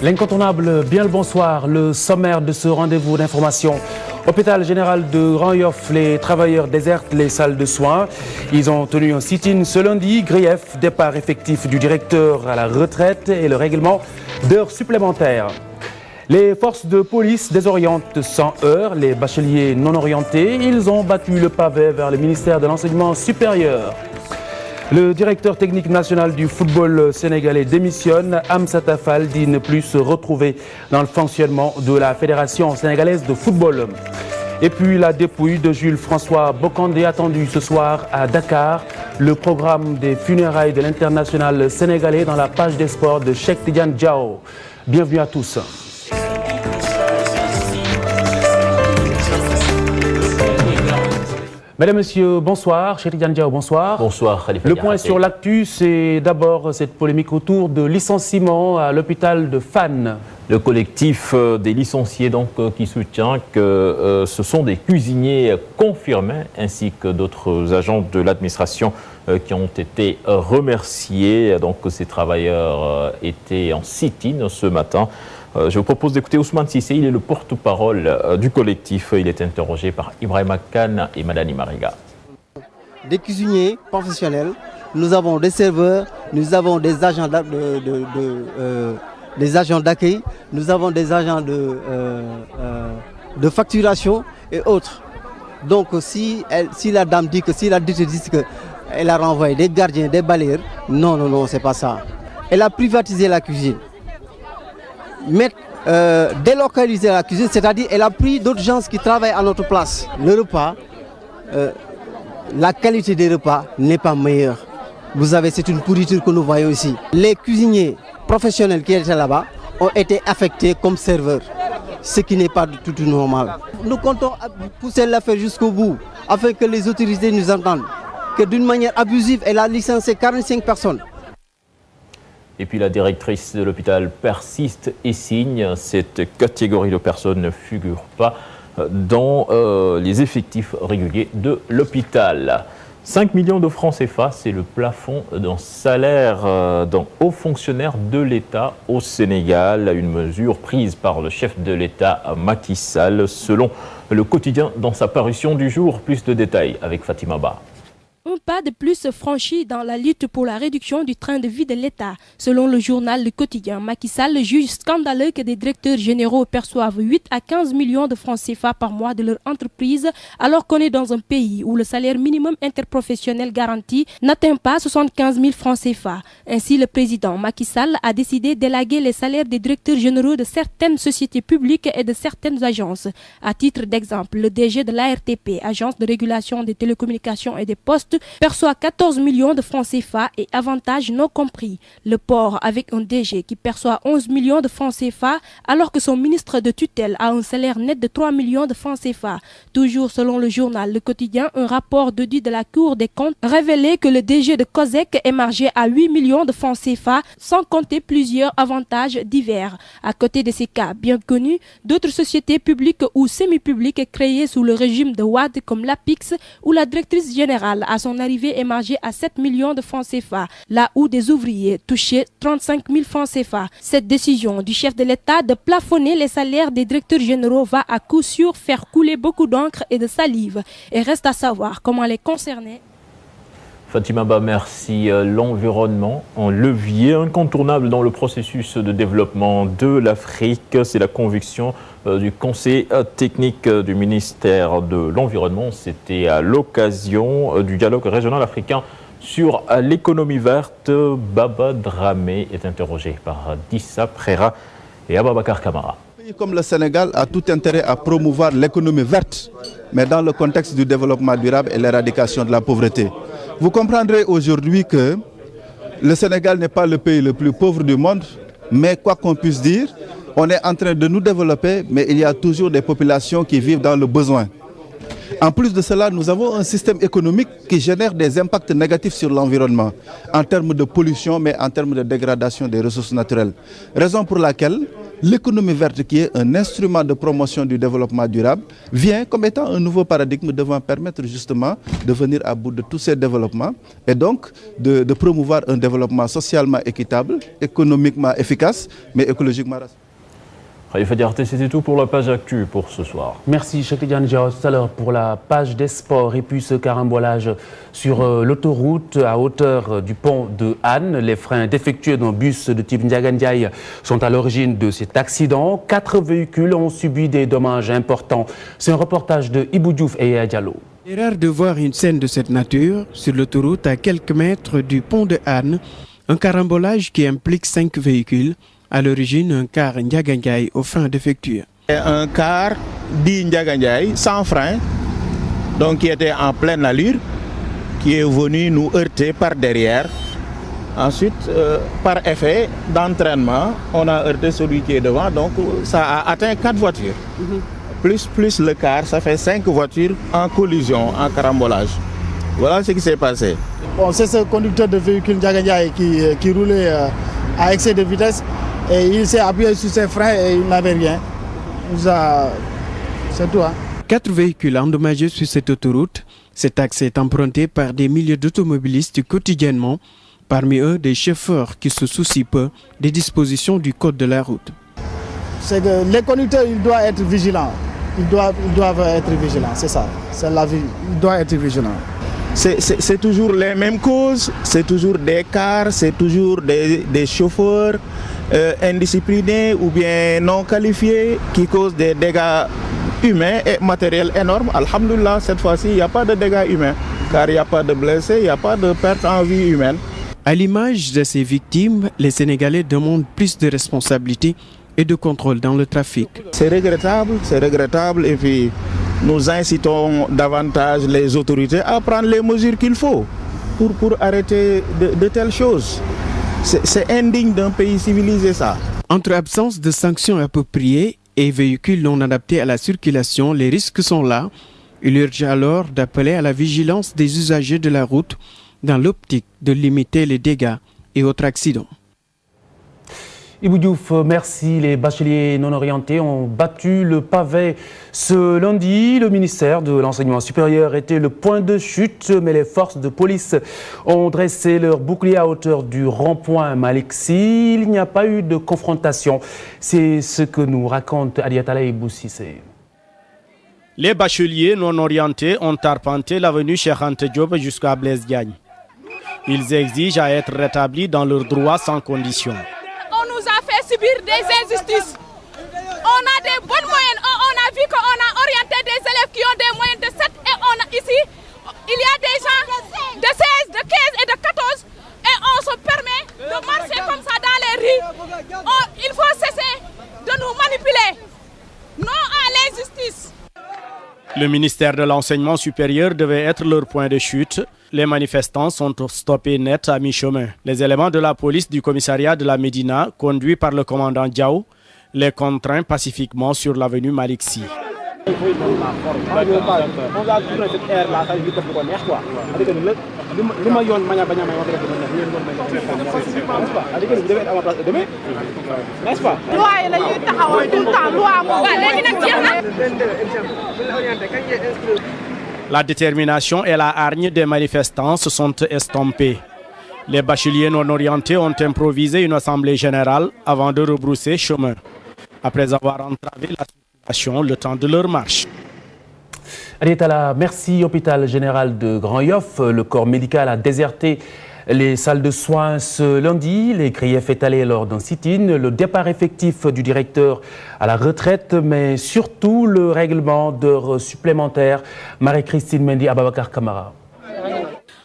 L'incontournable, bien le bonsoir, le sommaire de ce rendez-vous d'information. Hôpital général de Grand Yoff, les travailleurs désertent les salles de soins. Ils ont tenu un sit-in ce lundi, grief, départ effectif du directeur à la retraite et le règlement d'heures supplémentaires. Les forces de police désorientent sans heurts les bacheliers non orientés. Ils ont battu le pavé vers le ministère de l'Enseignement supérieur. Le directeur technique national du football sénégalais démissionne. Amsata Fall dit ne plus se retrouver dans le fonctionnement de la Fédération sénégalaise de football. Et puis la dépouille de Jules François Bocandé attendue ce soir à Dakar. Le programme des funérailles de l'international sénégalais dans la page des sports de Cheikh Tidiane Diao. Bienvenue à tous. Mesdames, Messieurs, bonsoir. Cheikh Tidiane Diao, bonsoir. Bonsoir, Khalifa. Le point sur l'actu, c'est d'abord cette polémique autour de licenciement à l'hôpital de Fann. Le collectif des licenciés qui soutient que ce sont des cuisiniers confirmés ainsi que d'autres agents de l'administration qui ont été remerciés. Donc ces travailleurs étaient en sit-in ce matin. Je vous propose d'écouter Ousmane Sissé, il est le porte-parole du collectif. Il est interrogé par Ibrahima Khan et Madani Mariga. Des cuisiniers professionnels, nous avons des serveurs, nous avons des agents d'accueil, nous avons des agents de facturation et autres. Donc si la dame dit que, si la dite dit qu'elle a renvoyé des gardiens, des balayeurs, non, c'est pas ça. Elle a privatisé la cuisine. Délocaliser la cuisine, c'est-à-dire elle a pris d'autres gens qui travaillent à notre place. Le repas, la qualité des repas n'est pas meilleure. Vous avez, c'est une pourriture que nous voyons ici. Les cuisiniers professionnels qui étaient là-bas ont été affectés comme serveurs, ce qui n'est pas du tout normal. Nous comptons pousser l'affaire jusqu'au bout, afin que les autorités nous entendent, que d'une manière abusive, elle a licencié 45 personnes. Et puis la directrice de l'hôpital persiste et signe. Cette catégorie de personnes ne figure pas dans les effectifs réguliers de l'hôpital. 5 millions de francs CFA, c'est le plafond d'un salaire d'un haut fonctionnaire de l'État au Sénégal. Une mesure prise par le chef de l'État Macky Sall, selon le quotidien dans sa parution du jour. Plus de détails avec Fatima Ba. Un pas de plus franchi dans la lutte pour la réduction du train de vie de l'État. Selon le journal Le Quotidien, Macky Sall juge scandaleux que des directeurs généraux perçoivent 8 à 15 millions de francs CFA par mois de leur entreprise, alors qu'on est dans un pays où le salaire minimum interprofessionnel garanti n'atteint pas 75 000 francs CFA. Ainsi, le président Macky Sall a décidé d'élaguer les salaires des directeurs généraux de certaines sociétés publiques et de certaines agences. À titre d'exemple, le DG de l'ARTP, Agence de régulation des télécommunications et des postes, perçoit 14 millions de francs CFA et avantages non compris. Le port avec un DG qui perçoit 11 millions de francs CFA alors que son ministre de tutelle a un salaire net de 3 millions de francs CFA. Toujours selon le journal Le Quotidien, un rapport d'audit de la Cour des comptes révélait que le DG de COSEC émargeait à 8 millions de francs CFA sans compter plusieurs avantages divers. À côté de ces cas bien connus, d'autres sociétés publiques ou semi-publiques créées sous le régime de Wade comme l'APIX ou la directrice générale à son arrivée émargée à 7 millions de francs CFA, là où des ouvriers touchaient 35 000 francs CFA. Cette décision du chef de l'État de plafonner les salaires des directeurs généraux va à coup sûr faire couler beaucoup d'encre et de salive. Et reste à savoir comment les concernés. Fatima Ba, merci. L'environnement, un levier incontournable dans le processus de développement de l'Afrique. C'est la conviction du conseil technique du ministère de l'Environnement. C'était à l'occasion du dialogue régional africain sur l'économie verte. Baba Dramé est interrogé par Dissa Prera et Ababakar Kamara. Un pays comme le Sénégal a tout intérêt à promouvoir l'économie verte, mais dans le contexte du développement durable et l'éradication de la pauvreté. Vous comprendrez aujourd'hui que le Sénégal n'est pas le pays le plus pauvre du monde, mais quoi qu'on puisse dire, on est en train de nous développer, mais il y a toujours des populations qui vivent dans le besoin. En plus de cela, nous avons un système économique qui génère des impacts négatifs sur l'environnement, en termes de pollution, mais en termes de dégradation des ressources naturelles. Raison pour laquelle l'économie verte, qui est un instrument de promotion du développement durable, vient comme étant un nouveau paradigme devant permettre justement de venir à bout de tous ces développements et donc de promouvoir un développement socialement équitable, économiquement efficace, mais écologiquement responsable. Khalifa Diarté, c'était tout pour la page actu pour ce soir. Merci Cheikh Tidiane Diaw tout à l'heure pour la page des sports et puis ce carambolage sur l'autoroute à hauteur du pont de Hann. Les freins défectueux d'un bus de type Ndiaga Ndiaye sont à l'origine de cet accident. 4 véhicules ont subi des dommages importants. C'est un reportage de Ibou Diouf et Yaya Diallo. C'est rare de voir une scène de cette nature sur l'autoroute à quelques mètres du pont de Hann. Un carambolage qui implique 5 véhicules. À l'origine, un car Ndiaga Ndiaye aux freins défectueux. Un car dit Ndiaga Ndiaye sans frein, donc qui était en pleine allure, qui est venu nous heurter par derrière. Ensuite, par effet d'entraînement, on a heurté celui qui est devant, donc ça a atteint 4 voitures. Plus le car, ça fait 5 voitures en collision, en carambolage. Voilà ce qui s'est passé. Bon, c'est ce conducteur de véhicule Ndiaga Ndiaye qui roulait à excès de vitesse. Et il s'est appuyé sur ses freins et il n'avait rien. C'est tout. 4 véhicules endommagés sur cette autoroute. Cet axe est emprunté par des milliers d'automobilistes quotidiennement. Parmi eux, des chauffeurs qui se soucient peu des dispositions du code de la route. C'est que les conducteurs, ils doivent être vigilants. Ils doivent être vigilants, c'est ça. C'est la vie. Ils doivent être vigilants. C'est toujours les mêmes causes, c'est toujours des cars, c'est toujours des chauffeurs indisciplinés ou bien non qualifiés qui causent des dégâts humains et matériels énormes. Alhamdoulilah, cette fois-ci, il n'y a pas de dégâts humains, car il n'y a pas de blessés, il n'y a pas de perte en vie humaine. À l'image de ces victimes, les Sénégalais demandent plus de responsabilité et de contrôle dans le trafic. C'est regrettable et puis nous incitons davantage les autorités à prendre les mesures qu'il faut pour arrêter de telles choses. C'est indigne d'un pays civilisé, ça. Entre absence de sanctions appropriées et véhicules non adaptés à la circulation, les risques sont là. Il urge alors d'appeler à la vigilance des usagers de la route dans l'optique de limiter les dégâts et autres accidents. Ibou Diouf, merci. Les bacheliers non orientés ont battu le pavé ce lundi. Le ministère de l'Enseignement supérieur était le point de chute, mais les forces de police ont dressé leur bouclier à hauteur du rond-point Malick Sy. Il n'y a pas eu de confrontation. C'est ce que nous raconte Adiatala Ibou Cissé. Les bacheliers non orientés ont arpenté l'avenue Cheikh Anta Diop jusqu'à Blaise Diagne. Ils exigent à être rétablis dans leurs droits sans condition. On nous a fait subir des injustices. On a des bonnes moyennes. On a vu qu'on a orienté des élèves qui ont des moyennes de 7 et ici, il y a des gens de 16, de 15 et de 14 et on se permet de marcher comme ça dans les rues. Il faut cesser de nous manipuler. Non à l'injustice. Le ministère de l'Enseignement supérieur devait être leur point de chute. Les manifestants sont stoppés net à mi-chemin. Les éléments de la police du commissariat de la Médina, conduits par le commandant Diaw, les contraint pacifiquement sur l'avenue Malick Sy. La détermination et la hargne des manifestants se sont estompées. Les bacheliers non orientés ont improvisé une assemblée générale avant de rebrousser chemin, après avoir entravé la circulation le temps de leur marche. Adiatala, merci. Hôpital général de Grand Yoff, le corps médical a déserté les salles de soins ce lundi. Les griefs étalés lors d'un sit-in, le départ effectif du directeur à la retraite, mais surtout le règlement d'heures supplémentaires. Marie-Christine Mendy, Ababakar Kamara.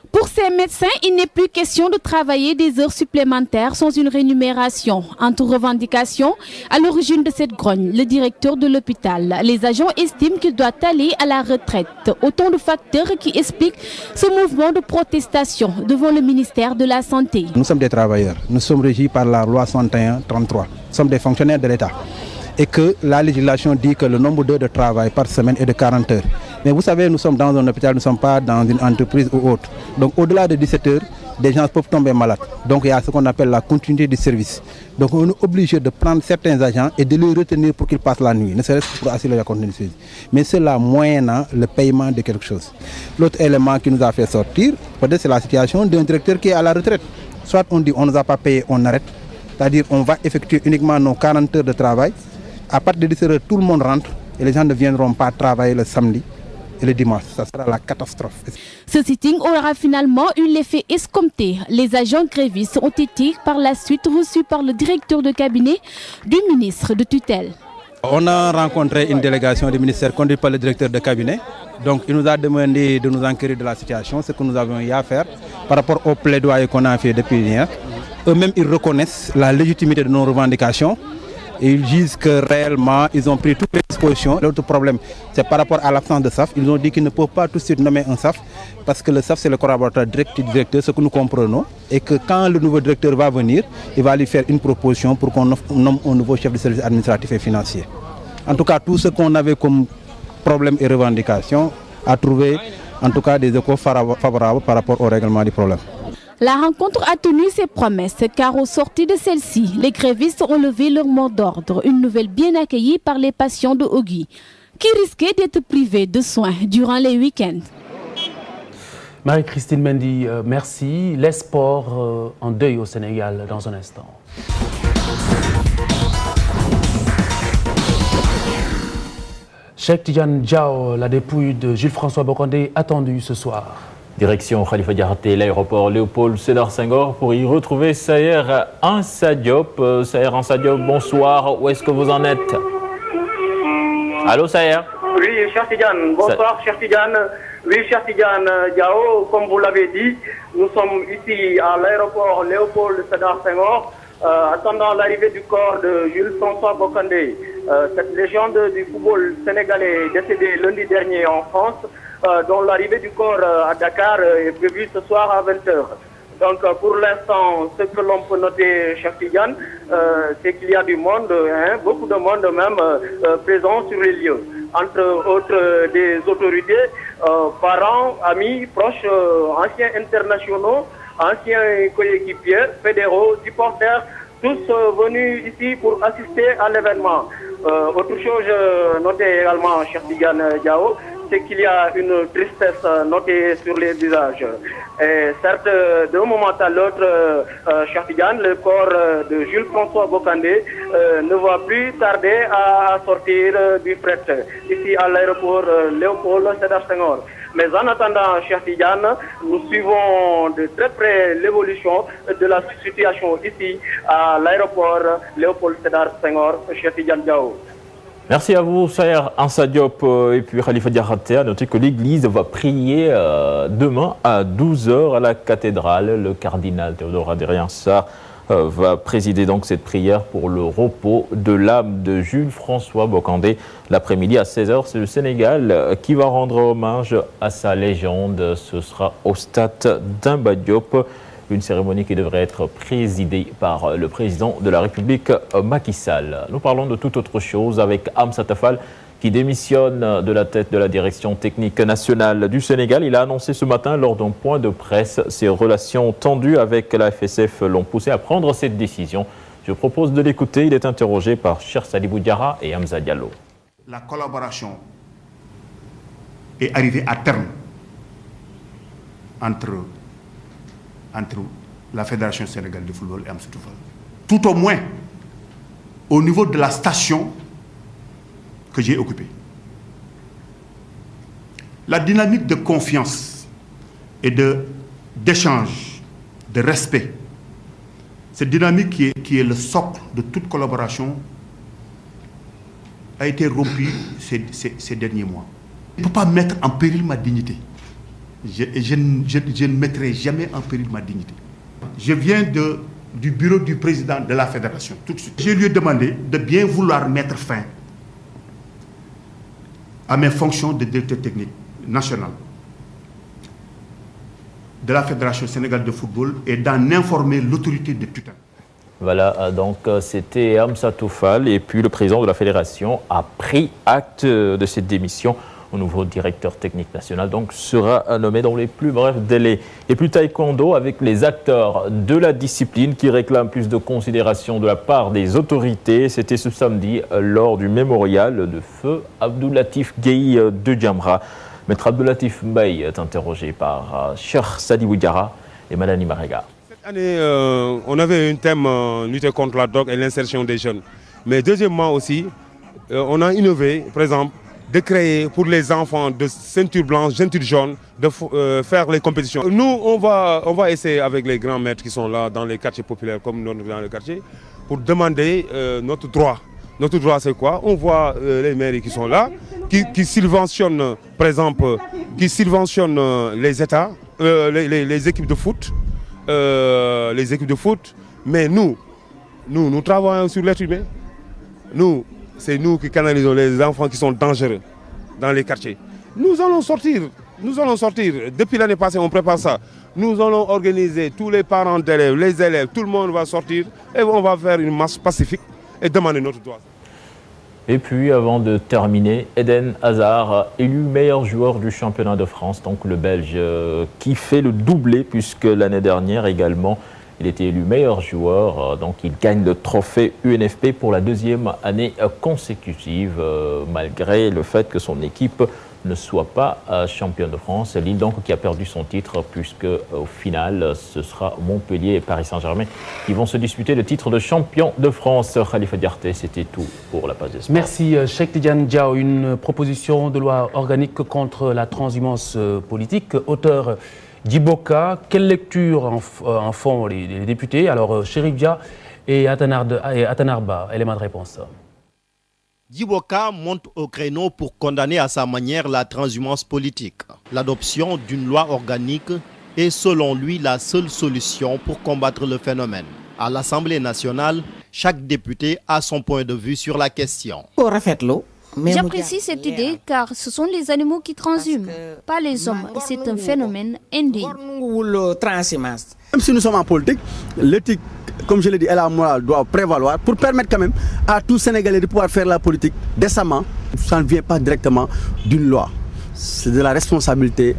Pour ces médecins, il n'est plus question de travailler des heures supplémentaires sans une rémunération. Entre revendications, à l'origine de cette grogne, le directeur de l'hôpital. Les agents estiment qu'il doit aller à la retraite. Autant de facteurs qui expliquent ce mouvement de protestation devant le ministère de la Santé. Nous sommes des travailleurs. Nous sommes régis par la loi 61-33. Nous sommes des fonctionnaires de l'État. Et que la législation dit que le nombre d'heures de travail par semaine est de 40 heures. Mais vous savez, nous sommes dans un hôpital, nous ne sommes pas dans une entreprise ou autre. Donc au-delà de 17 heures, des gens peuvent tomber malades. Donc il y a ce qu'on appelle la continuité du service. Donc on est obligé de prendre certains agents et de les retenir pour qu'ils passent la nuit, ne serait-ce que pour assurer la continuité du service. Mais cela moyennant le paiement de quelque chose. L'autre élément qui nous a fait sortir, peut-être c'est la situation d'un directeur qui est à la retraite. Soit on dit on ne nous a pas payé, on arrête. C'est-à-dire on va effectuer uniquement nos 40 heures de travail. À partir de 17 heures, tout le monde rentre et les gens ne viendront pas travailler le samedi et le dimanche. Ça sera la catastrophe. Ce sitting aura finalement eu l'effet escompté. Les agents grévistes ont été par la suite reçus par le directeur de cabinet du ministre de tutelle. On a rencontré une délégation du ministère conduite par le directeur de cabinet. Donc il nous a demandé de nous enquérir de la situation, ce que nous avons eu à faire par rapport au plaidoyer qu'on a fait depuis hier. Eux-mêmes, ils reconnaissent la légitimité de nos revendications. Et ils disent que réellement, ils ont pris toutes les dispositions. L'autre problème, c'est par rapport à l'absence de SAF. Ils ont dit qu'ils ne peuvent pas tout de suite nommer un SAF parce que le SAF, c'est le collaborateur direct du directeur, ce que nous comprenons. Et que quand le nouveau directeur va venir, il va lui faire une proposition pour qu'on nomme un nouveau chef de service administratif et financier. En tout cas, tout ce qu'on avait comme problème et revendications a trouvé en tout cas des échos favorables par rapport au règlement du problème. La rencontre a tenu ses promesses car au sortir de celle-ci, les grévistes ont levé leur mot d'ordre. Une nouvelle bien accueillie par les patients de Ogui qui risquaient d'être privés de soins durant les week-ends. Marie-Christine Mendy, merci. Les sports en deuil au Sénégal dans un instant. Cheikh Tidiane Diao, la dépouille de Jules-François Bocandé attendue ce soir. Direction Khalifa Diakhaté, l'aéroport Léopold Sédar Senghor pour y retrouver Saher Ansa Diop. Saher Ansa Diop, bonsoir. Où est-ce que vous en êtes? Allô Saher? Oui, cher Tidiane. Bonsoir, cher Tidiane. Oui, cher Tidiane Diao, comme vous l'avez dit, nous sommes ici à l'aéroport Léopold Sédar Senghor, attendant l'arrivée du corps de Jules-François Bocandé. Cette légende du football sénégalais décédée lundi dernier en France, dont l'arrivée du corps à Dakar est prévue ce soir à 20h. Donc pour l'instant, ce que l'on peut noter, cher Tidiane, c'est qu'il y a du monde, beaucoup de monde même présent sur les lieux. Entre autres des autorités, parents, amis, proches, anciens internationaux, anciens coéquipiers, fédéraux, supporters, tous venus ici pour assister à l'événement. Autre chose notée également, cher Tidiane Diao, c'est qu'il y a une tristesse notée sur les visages. Et certes, d'un moment à l'autre, cher Tidiane, le corps de Jules-François Bocandé ne va plus tarder à sortir du fret, ici à l'aéroport Léopold Sédar Senghor. Mais en attendant, cher Tidiane, nous suivons de très près l'évolution de la situation ici à l'aéroport Léopold Sédar Senghor, cher Tidiane Diao. Merci à vous, Saher Ansa Diop et puis Khalifa Diakhaté. À noter que l'Église va prier demain à 12h à la cathédrale. Le cardinal Théodore Adrien Sarr va présider donc cette prière pour le repos de l'âme de Jules-François Bocandé. L'après-midi à 16h, c'est le Sénégal qui va rendre hommage à sa légende. Ce sera au stade d'Amba Diop. Une cérémonie qui devrait être présidée par le président de la République, Macky Sall. Nous parlons de toute autre chose avec Amsatou Fall qui démissionne de la tête de la direction technique nationale du Sénégal. Il a annoncé ce matin lors d'un point de presse ses relations tendues avec la FSF l'ont poussé à prendre cette décision. Je propose de l'écouter. Il est interrogé par Cheikh Sadibou Diarra et Hamza Diallo. La collaboration est arrivée à terme entre la Fédération sénégalaise de football et Amsatou Fall. Tout au moins au niveau de la station que j'ai occupée. La dynamique de confiance et d'échange, de respect, cette dynamique qui est le socle de toute collaboration a été rompue ces derniers mois. Je ne peux pas mettre en péril ma dignité. Je ne mettrai jamais en péril ma dignité. Je viens du bureau du président de la fédération tout de suite. Je lui ai demandé de bien vouloir mettre fin à mes fonctions de directeur technique national de la Fédération sénégalaise de football et d'en informer l'autorité de tutelle. Voilà, donc c'était Amsatou Fall et puis le président de la fédération a pris acte de cette démission Un nouveau directeur technique national donc sera nommé dans les plus brefs délais. Et puis taekwondo avec les acteurs de la discipline qui réclament plus de considération de la part des autorités. C'était ce samedi lors du mémorial de feu Abdoulatif Gueye de Djamra. Maître Abdoulatif Mbaye est interrogé par Cheikh Sadi Ouidjara et Madani Marega. Cette année, on avait un thème lutter contre la drogue et l'insertion des jeunes. Mais deuxièmement aussi, on a innové, par exemple, de créer pour les enfants de ceinture blanche, ceinture jaune, de faire les compétitions. Nous, on va essayer avec les grands maîtres qui sont là dans les quartiers populaires comme dans le quartier pour demander notre droit. Notre droit, c'est quoi? On voit les mairies qui sont là, qui subventionnent, par exemple, qui subventionnent les États, les équipes de foot, mais nous travaillons sur l'être humain. C'est nous qui canalisons les enfants qui sont dangereux dans les quartiers. Nous allons sortir. Depuis l'année passée, on prépare ça. Nous allons organiser tous les parents d'élèves, les élèves, tout le monde va sortir et on va faire une marche pacifique et demander notre droit. Et puis, avant de terminer, Eden Hazard, élu meilleur joueur du championnat de France, donc le Belge qui fait le doublé, puisque l'année dernière également, il était élu meilleur joueur. Donc, il gagne le trophée UNFP pour la deuxième année consécutive, malgré le fait que son équipe ne soit pas championne de France. Lille, donc, qui a perdu son titre, puisque au final, ce sera Montpellier et Paris Saint-Germain qui vont se disputer le titre de champion de France. Khalifa Diarté, c'était tout pour la page des sports. Merci, Cheikh Tidiane Diao. Une proposition de loi organique contre la transhumance politique. Auteur Djiboka, quelle lecture en font les députés? Alors, Chérif Dia et Atanarba, élément de réponse. Djiboka monte au créneau pour condamner à sa manière la transhumance politique. L'adoption d'une loi organique est selon lui la seule solution pour combattre le phénomène. À l'Assemblée nationale, chaque député a son point de vue sur la question. J'apprécie cette idée car ce sont les animaux qui transhument, pas les hommes. Et c'est un phénomène indigne. Même si nous sommes en politique, l'éthique, comme je l'ai dit, et la morale doivent prévaloir pour permettre quand même à tous Sénégalais de pouvoir faire la politique décemment. Ça ne vient pas directement d'une loi. C'est de la responsabilité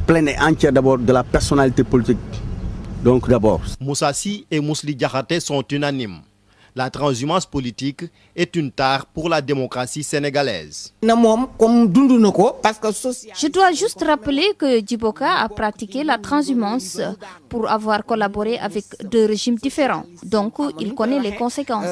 pleine et entière d'abord de la personnalité politique. Donc d'abord. Moussassi et Mousli Diakhaté sont unanimes. La transhumance politique est une tare pour la démocratie sénégalaise. Je dois juste rappeler que Djiboka a pratiqué la transhumance pour avoir collaboré avec deux régimes différents. Donc, il connaît les conséquences.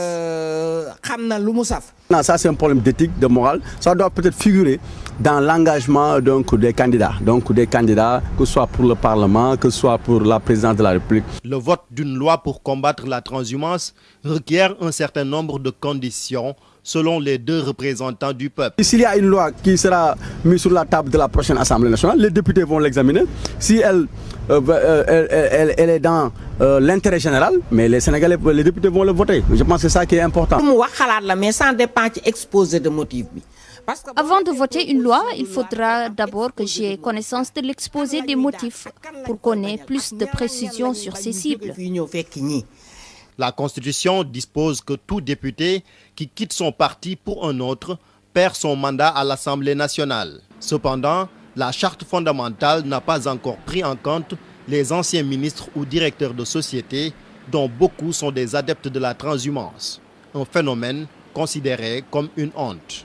Non, ça c'est un problème d'éthique, de morale. Ça doit peut-être figurer dans l'engagement des candidats. Donc des candidats, que ce soit pour le Parlement, que ce soit pour la présidence de la République. Le vote d'une loi pour combattre la transhumance requiert un certain nombre de conditions selon les deux représentants du peuple. S'il y a une loi qui sera mise sur la table de la prochaine Assemblée nationale, les députés vont l'examiner. Si elle est dans l'intérêt général, mais les Sénégalais, les députés vont le voter. Je pense que c'est ça qui est important. Avant de voter une loi, il faudra d'abord que j'ai connaissance de l'exposé des motifs pour qu'on ait plus de précision sur ces cibles. La Constitution dispose que tout député qui quitte son parti pour un autre perd son mandat à l'Assemblée nationale. Cependant, la Charte fondamentale n'a pas encore pris en compte les anciens ministres ou directeurs de sociétés dont beaucoup sont des adeptes de la transhumance. Un phénomène considéré comme une honte.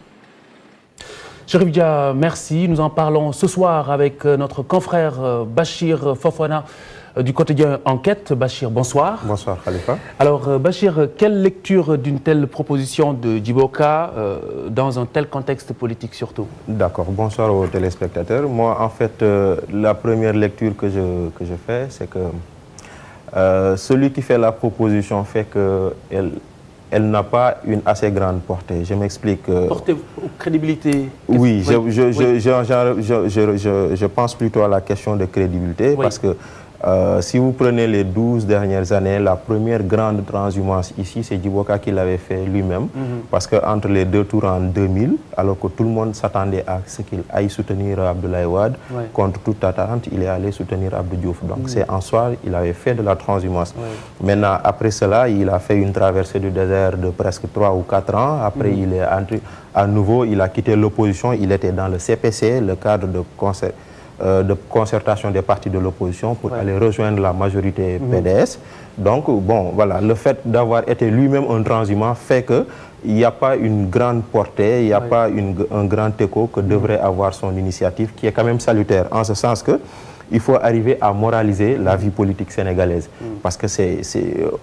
Chérif Dia, merci. Nous en parlons ce soir avec notre confrère Bachir Fofana du quotidien Enquête. Bachir, bonsoir. Bonsoir Khalifa. Alors Bachir, quelle lecture d'une telle proposition de Djiboka dans un tel contexte politique surtout? D'accord, bonsoir aux téléspectateurs. Moi en fait, la première lecture que je fais, c'est que celui qui fait la proposition fait qu'elle n'a pas une assez grande portée. Je m'explique. Portée ou crédibilité? Oui, je pense plutôt à la question de crédibilité, parce que Si vous prenez les 12 dernières années, la première grande transhumance ici, c'est Djiboka qui l'avait fait lui-même. Parce qu'entre les deux tours en 2000, alors que tout le monde s'attendait à ce qu'il aille soutenir Abdoulaye Wade, contre toute attente, il est allé soutenir Abdou Diouf. Donc c'est en soi, il avait fait de la transhumance. Maintenant, après cela, il a fait une traversée du désert de presque 3 ou 4 ans. Après, il est entré à nouveau, il a quitté l'opposition, il était dans le CPC, le cadre de concertation des partis de l'opposition pour aller rejoindre la majorité PDS. Donc, bon, voilà, le fait d'avoir été lui-même un transhumant fait qu'il n'y a pas une grande portée, il n'y a pas un grand écho que devrait avoir son initiative, qui est quand même salutaire, en ce sens que il faut arriver à moraliser la vie politique sénégalaise. Parce que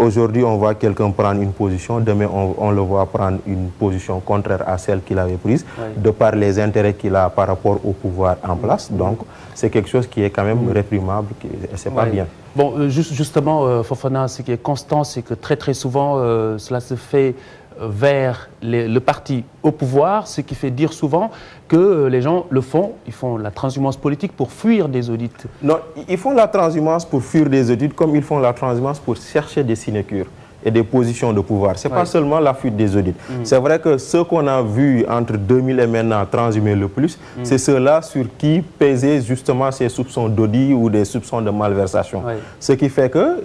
aujourd'hui, on voit quelqu'un prendre une position, demain, on le voit prendre une position contraire à celle qu'il avait prise, de par les intérêts qu'il a par rapport au pouvoir en place. Donc, c'est quelque chose qui est quand même réprimable, et c'est pas bien. Bon, justement, Fofana, ce qui est constant, c'est que très souvent, cela se fait vers le parti au pouvoir, ce qui fait dire souvent que les gens le font, ils font la transhumance politique pour fuir des audits. Non, ils font la transhumance pour fuir des audits comme ils font la transhumance pour chercher des sinécures et des positions de pouvoir. Ce n'est pas seulement la fuite des audits. C'est vrai que ceux qu'on a vus entre 2000 et maintenant transhumer le plus, c'est ceux-là sur qui pesaient justement ces soupçons d'audit ou des soupçons de malversation. Ce qui fait que,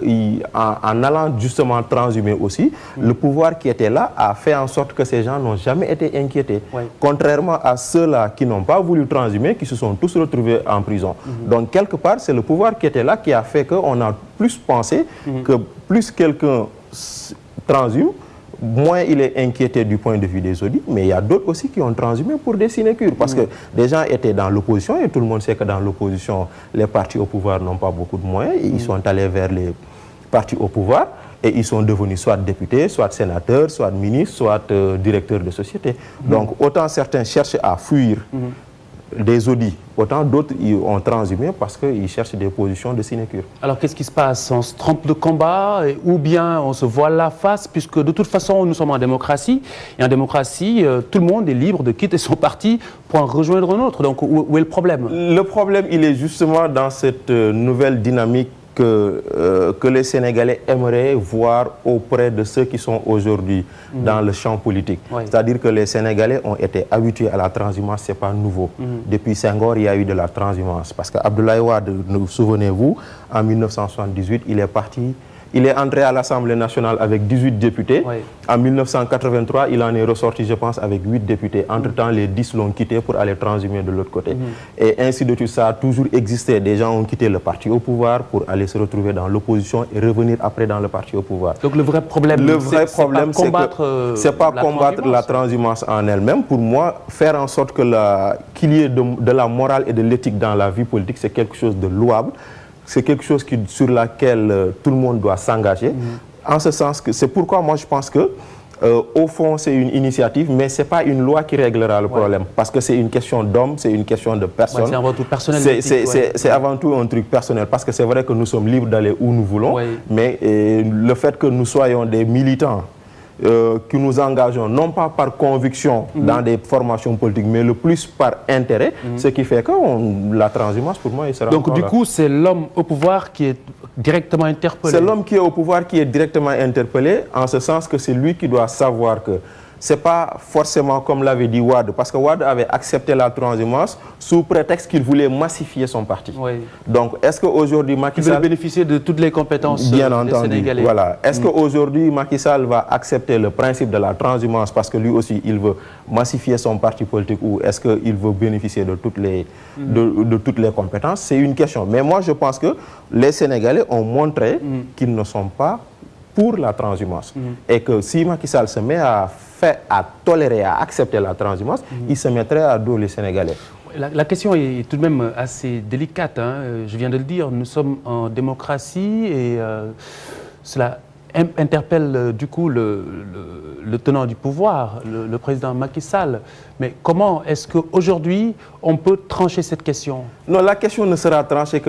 en allant justement transhumer aussi, le pouvoir qui était là a fait en sorte que ces gens n'ont jamais été inquiétés. Contrairement à ceux-là qui n'ont pas voulu transhumer, qui se sont tous retrouvés en prison. Donc quelque part, c'est le pouvoir qui était là qui a fait qu'on a plus pensé que plus quelqu'un transhume, moins il est inquiété du point de vue des audits, mais il y a d'autres aussi qui ont transhumé pour des sinécures, parce que des gens étaient dans l'opposition, et tout le monde sait que dans l'opposition, les partis au pouvoir n'ont pas beaucoup de moyens, et ils sont allés vers les partis au pouvoir, et ils sont devenus soit députés, soit sénateurs, soit ministres, soit directeurs de société. Donc autant certains cherchent à fuir des audits, autant d'autres ont transhumé parce qu'ils cherchent des positions de sinécure. Alors qu'est-ce qui se passe? On se trompe de combat ou bien on se voile la face, puisque de toute façon nous sommes en démocratie, et en démocratie tout le monde est libre de quitter son parti pour en rejoindre un autre. Donc où est le problème? Le problème, il est justement dans cette nouvelle dynamique que les Sénégalais aimeraient voir auprès de ceux qui sont aujourd'hui dans le champ politique. C'est-à-dire que les Sénégalais ont été habitués à la transhumance, ce n'est pas nouveau. Depuis Senghor, il y a eu de la transhumance. Parce qu'Abdoulaye Wade, souvenez-vous, en 1978, il est entré à l'Assemblée nationale avec 18 députés. En 1983, il en est ressorti, je pense, avec 8 députés. Entre-temps, les 10 l'ont quitté pour aller transhumer de l'autre côté. Et ainsi de suite, ça a toujours existé. Des gens ont quitté le parti au pouvoir pour aller se retrouver dans l'opposition et revenir après dans le parti au pouvoir. Donc le vrai problème, c'est pas combattre la transhumance en elle-même. Pour moi, faire en sorte qu'il y ait de la morale et de l'éthique dans la vie politique, c'est quelque chose de louable. C'est quelque chose sur laquelle tout le monde doit s'engager. En ce sens que c'est pourquoi moi je pense que au fond c'est une initiative, mais ce n'est pas une loi qui réglera le problème. Parce que c'est une question d'homme, c'est une question de personne. C'est avant tout personnel. C'est avant tout un truc personnel. Parce que c'est vrai que nous sommes libres d'aller où nous voulons, mais le fait que nous soyons des militants que nous engageons non pas par conviction dans des formations politiques, mais le plus par intérêt, ce qui fait que la transhumance, pour moi, il sera. Donc du coup, c'est l'homme au pouvoir qui est directement interpellé. C'est l'homme qui est au pouvoir qui est directement interpellé, en ce sens que c'est lui qui doit savoir que ce n'est pas forcément comme l'avait dit Wade, parce que Wade avait accepté la transhumance sous prétexte qu'il voulait massifier son parti. Donc, est-ce qu'aujourd'hui Macky Sall... Il veut bénéficier de toutes les compétences des Sénégalais. Voilà. Est-ce qu'aujourd'hui Macky Sall va accepter le principe de la transhumance parce que lui aussi, il veut massifier son parti politique, ou est-ce qu'il veut bénéficier de toutes les compétences? C'est une question. Mais moi, je pense que les Sénégalais ont montré qu'ils ne sont pas pour la transhumance. Et que si Macky Sall se met à tolérer, à accepter la transhumance, il se mettrait à dos les Sénégalais. La question est tout de même assez délicate, hein. Je viens de le dire, nous sommes en démocratie et cela interpelle du coup le tenant du pouvoir, le président Macky Sall. Mais comment est-ce qu'aujourd'hui on peut trancher cette question? Non, la question ne sera tranchée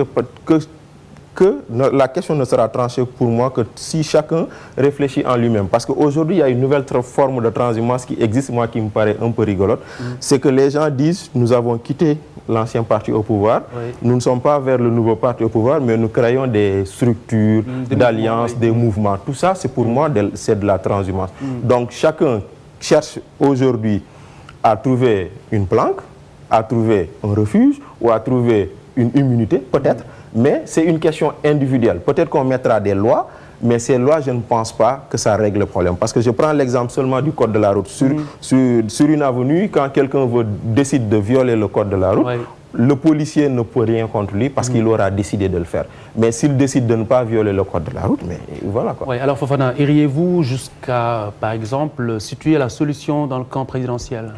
que la question ne sera tranchée pour moi que si chacun réfléchit en lui-même. Parce qu'aujourd'hui, il y a une nouvelle forme de transhumance qui existe, moi, qui me paraît un peu rigolote. C'est que les gens disent, nous avons quitté l'ancien parti au pouvoir, nous ne sommes pas vers le nouveau parti au pouvoir, mais nous créons des structures, d'alliances, des mouvements. Tout ça, c'est pour moi, c'est de la transhumance. Donc, chacun cherche aujourd'hui à trouver une planque, à trouver un refuge ou à trouver une immunité, peut-être. Mais c'est une question individuelle. Peut-être qu'on mettra des lois, mais ces lois, je ne pense pas que ça règle le problème. Parce que je prends l'exemple seulement du code de la route. Sur une avenue, quand quelqu'un décide de violer le code de la route, le policier ne peut rien contre lui parce qu'il aura décidé de le faire. Mais s'il décide de ne pas violer le code de la route, mais voilà quoi. Oui, alors Fofana, iriez-vous jusqu'à, par exemple, situer la solution dans le camp présidentiel?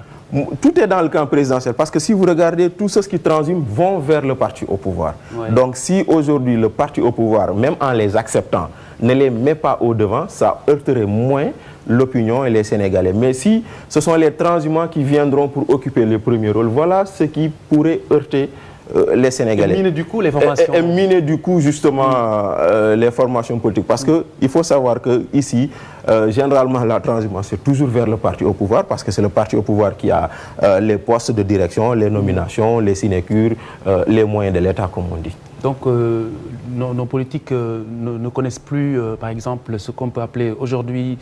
Tout est dans le camp présidentiel parce que si vous regardez, tous ceux qui transhument vont vers le parti au pouvoir. Donc si aujourd'hui le parti au pouvoir, même en les acceptant, ne les met pas au devant, ça heurterait moins l'opinion et les Sénégalais. Mais si ce sont les transhumants qui viendront pour occuper le premier rôle, voilà ce qui pourrait heurter les Sénégalais. Et miner du coup les formations. Et miner du coup justement les formations politiques. Parce qu'il faut savoir qu'ici, généralement la transhumance c'est toujours vers le parti au pouvoir parce que c'est le parti au pouvoir qui a les postes de direction, les nominations, les sinécures, les moyens de l'État comme on dit. Donc nos politiques ne connaissent plus par exemple ce qu'on peut appeler aujourd'hui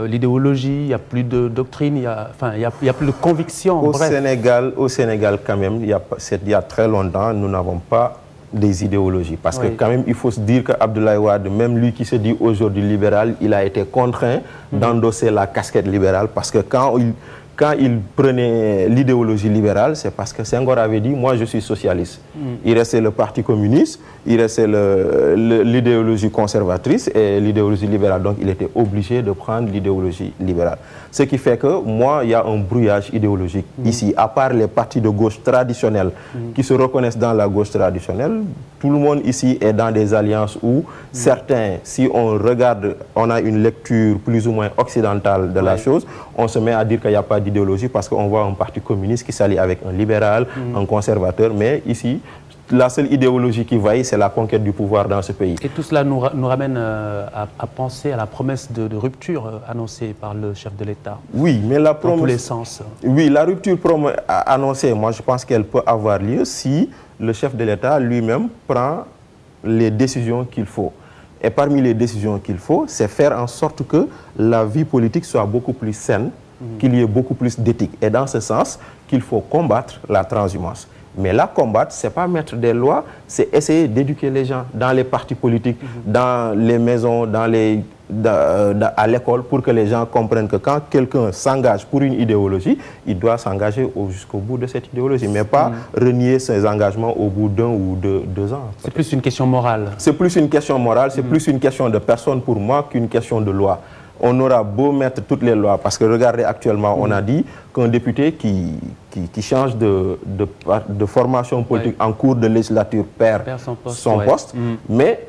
l'idéologie, il n'y a plus de doctrine, il n'y a plus de conviction. Au Sénégal, quand même, il y a très longtemps, nous n'avons pas des idéologies. Parce que quand même, il faut se dire qu'Abdoulaye Wade, même lui qui se dit aujourd'hui libéral, il a été contraint d'endosser la casquette libérale parce que quand il prenait l'idéologie libérale, c'est parce que Senghor avait dit « moi je suis socialiste ». Il restait le parti communiste, il restait l'idéologie conservatrice et l'idéologie libérale. Donc il était obligé de prendre l'idéologie libérale. Ce qui fait que moi, il y a un brouillage idéologique ici. À part les partis de gauche traditionnels qui se reconnaissent dans la gauche traditionnelle, tout le monde ici est dans des alliances où certains, si on regarde, on a une lecture plus ou moins occidentale de la chose, on se met à dire qu'il n'y a pas d'idéologie parce qu'on voit un parti communiste qui s'allie avec un libéral, un conservateur, mais ici, la seule idéologie qui vaille, c'est la conquête du pouvoir dans ce pays. Et tout cela nous ramène à penser à la promesse de rupture annoncée par le chef de l'État. Oui, mais la promesse... Dans tous les sens. Oui, la rupture annoncée, moi je pense qu'elle peut avoir lieu si le chef de l'État lui-même prend les décisions qu'il faut. Et parmi les décisions qu'il faut, c'est faire en sorte que la vie politique soit beaucoup plus saine, qu'il y ait beaucoup plus d'éthique. Et dans ce sens, qu'il faut combattre la transhumance. Mais la combattre, ce n'est pas mettre des lois, c'est essayer d'éduquer les gens dans les partis politiques, dans les maisons, à l'école, pour que les gens comprennent que quand quelqu'un s'engage pour une idéologie, il doit s'engager jusqu'au bout de cette idéologie, mais pas renier ses engagements au bout d'un ou deux ans. C'est plus une question morale. C'est plus une question morale, c'est plus une question de personne pour moi qu'une question de loi. On aura beau mettre toutes les lois, parce que regardez actuellement, on a dit qu'un député qui change de formation politique en cours de législature perd son poste. Mais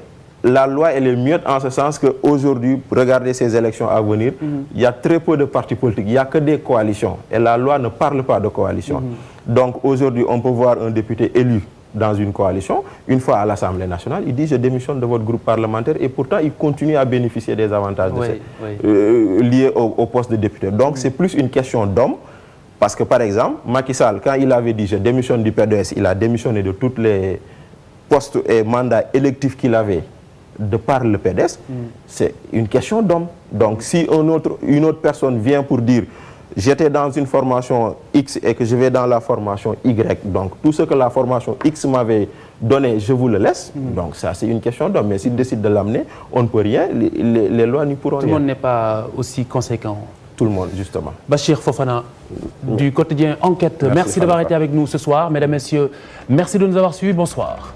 la loi, elle est mieux en ce sens qu'aujourd'hui, regardez ces élections à venir, il y a très peu de partis politiques, il n'y a que des coalitions. Et la loi ne parle pas de coalition. Donc aujourd'hui, on peut voir un député élu dans une coalition, une fois à l'Assemblée nationale, il dit « je démissionne de votre groupe parlementaire » et pourtant il continue à bénéficier des avantages liés au poste de député. Donc c'est plus une question d'homme, parce que par exemple, Macky Sall, quand il avait dit « je démissionne du PDS », il a démissionné de tous les postes et mandats électifs qu'il avait de par le PDS, c'est une question d'homme. Donc si une autre personne vient pour dire j'étais dans une formation X et que je vais dans la formation Y. Donc, tout ce que la formation X m'avait donné, je vous le laisse. Donc, ça, c'est une question d'homme. Mais s'il décide de l'amener, on ne peut rien. Les lois n'y pourront rien. Tout le monde n'est pas aussi conséquent. Tout le monde, justement. Bachir Fofana, du quotidien Enquête. Merci d'avoir été avec nous ce soir. Mesdames, Messieurs, merci de nous avoir suivis. Bonsoir.